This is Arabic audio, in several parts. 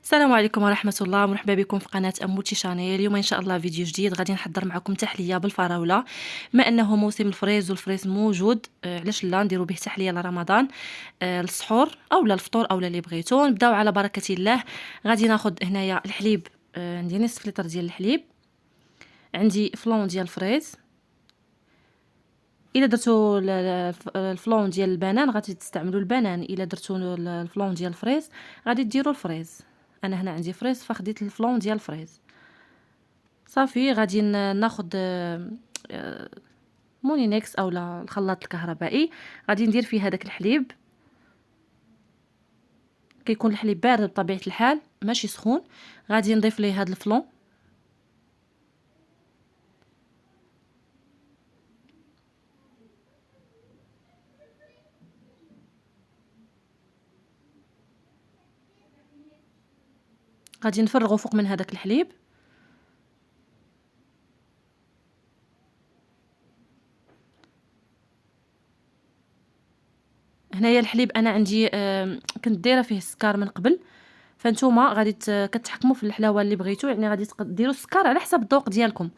السلام عليكم ورحمة الله، مرحبا بكم في قناة أموتي شانيل. اليوم إن شاء الله فيديو جديد غادي نحضر معكم تحلية بالفراولة. بما أنه موسم الفريز والفريز موجود، علاش لا نديرو به تحلية لرمضان، للسحور أو للفطور أو اللي بغيتو. نبداو على بركة الله. غادي ناخد هنايا الحليب، عندي نصف لتر ديال الحليب، عندي فلون ديال الفريز. الا درتو الفلون ديال البنان غادي تستعملوا البنان، الا درتو الفلون ديال الفريز غادي ديروا الفريز. انا هنا عندي فريز فخديت الفلون ديال الفريز. صافي غادي ناخد مونينكس اولا الخلاط الكهربائي. غادي ندير فيه هذاك الحليب، كيكون الحليب بارد بطبيعه الحال ماشي سخون. غادي نضيف ليه هذا الفلون، غادي نفرغه فوق من هذاك الحليب. هنايا الحليب انا عندي كنت دايره فيه السكر من قبل، فانتوما غادي كتحكموا في الحلاوه اللي بغيتو، يعني غادي ديروا السكر على حسب الذوق ديالكم.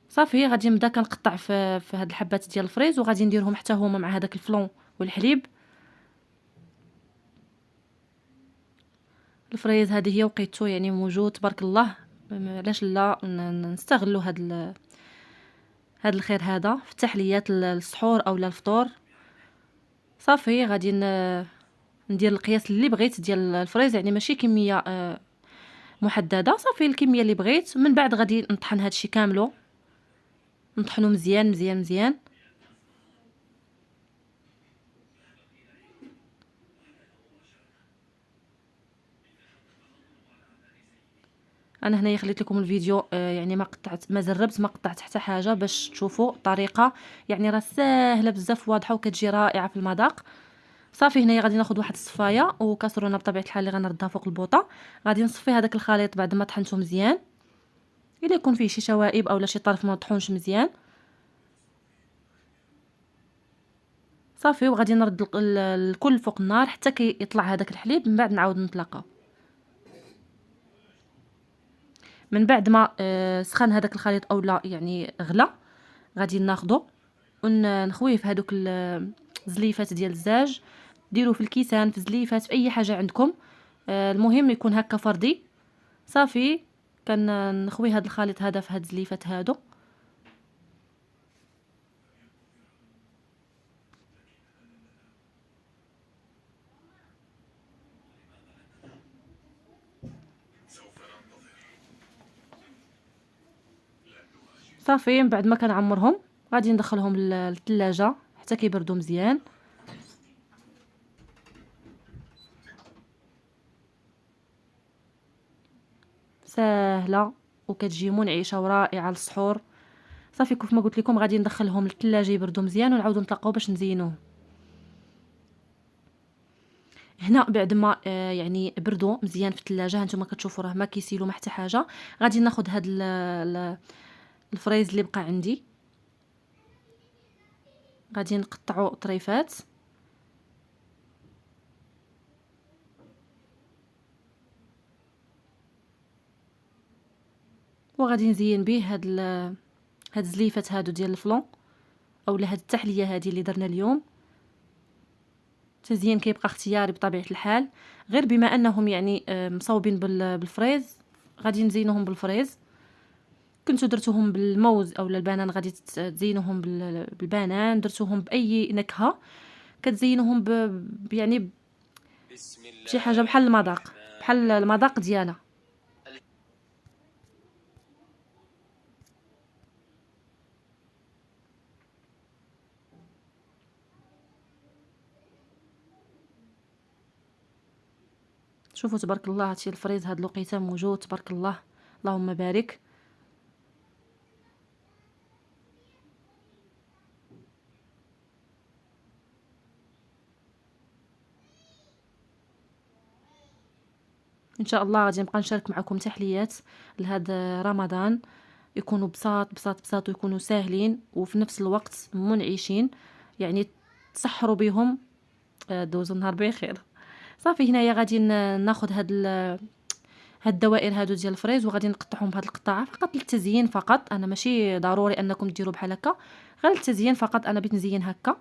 صافي غادي نبدا كنقطع في هاد الحبات ديال الفريز، وغادي نديرهم حتى هما مع هذاك الفلون والحليب. الفريز هذه هي وقيتو يعني موجود تبارك الله، علاش لا نستغلوا هاد الخير هذا في التحليات السحور او الفطور. صافي غادي ندير القياس اللي بغيت ديال الفريز، يعني ماشي كميه محدده. صافي الكميه اللي بغيت. من بعد غادي نطحن هادشي كامله، نطحنو مزيان مزيان مزيان. انا هنايا خليت لكم الفيديو، يعني ما قطعت، ما زربت، ما قطعت حتى حاجه باش تشوفوا الطريقه. يعني راه ساهله بزاف، واضحه وكتجي رائعه في المذاق. صافي هنايا غادي ناخذ واحد الصفايه وكاسرونه بطبيعه الحال اللي غنردها فوق البوطه. غادي نصفي هذاك الخليط بعد ما طحنته مزيان، الا يكون فيه شي شوائب اولا شي طرف ما طحونش مزيان. صافي وغادي نرد الكل فوق النار حتى كيطلع هذاك الحليب. من بعد نعاود نطلقه. من بعد ما سخن هذاك الخليط اولا يعني غلا، غادي ناخذه ونخويه في هذوك الزليفات ديال الزاج. ديروه في الكيسان، في زليفات، في اي حاجه عندكم، المهم يكون هكا فردي. صافي كنخوي هذا الخليط هذا في هاد الزليفات هادو. صافي من بعد ما كنعمرهم غادي ندخلهم للثلاجه حتى كيبردوا مزيان. ساهله وكتجي منعشه ورائعه للسحور. صافي كيف ما قلت لكم غادي ندخلهم للثلاجه يبردوا مزيان ونعاودوا نطلقوا باش نزينوه. هنا بعد ما يعني بردوا مزيان في الثلاجه، هانتوما كتشوفوا راه ما كيسيلوا ما حتى حاجه. غادي ناخذ هاد الفريز اللي بقى عندي، غادي نقطعو طريفات، وغادي نزين به هاد الزليفات هادو ديال الفلون اولا هاد التحليه هذه اللي درنا اليوم. التزيين كيبقى اختياري بطبيعه الحال، غير بما انهم يعني مصوبين بالفريز غادي نزينوهم بالفريز. كنتو درتوهم بالموز اولا البنان غادي تزينوهم بالبنان. درتوهم باي نكهه كتزينوهم يعني بشي حاجه بحال المذاق، بحال المذاق ديالها. شوفوا تبارك الله هادشي الفريز هاد الوقيته موجود تبارك الله، اللهم بارك. ان شاء الله غادي نبقى نشارك معكم تحليات لهذا رمضان، يكونوا بساط بساط بساط ويكونوا ساهلين وفي نفس الوقت منعشين، يعني تسحروا بهم. دوزوا النهار بخير. صافي هنايا غادي ناخذ هاد الدوائر هادو ديال الفريز وغادي نقطعهم بهاد القطاعه فقط للتزيين فقط. انا ماشي ضروري انكم ديروا بحال هكا، غير للتزيين فقط. انا بغيت نزين هكا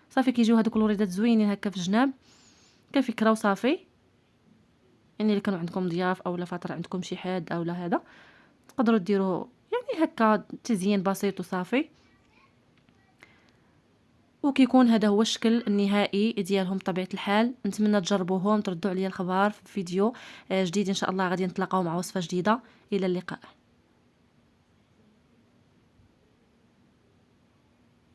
صافي. كيجيو هادوك الوريدات زوينين هكا في الجناب كفكره وصافي. يعني الا كانوا عندكم ضياف او لا فاطر عندكم شي حد او لا هذا تقدروا ديروا يعني هكا تزيين بسيط وصافي. وكيكون هذا هو الشكل النهائي ديالهم بطبيعه الحال. نتمنى تجربوهم، تردوا عليا الخبر في فيديو جديد ان شاء الله. غادي نتلاقاو مع وصفه جديده. الى اللقاء.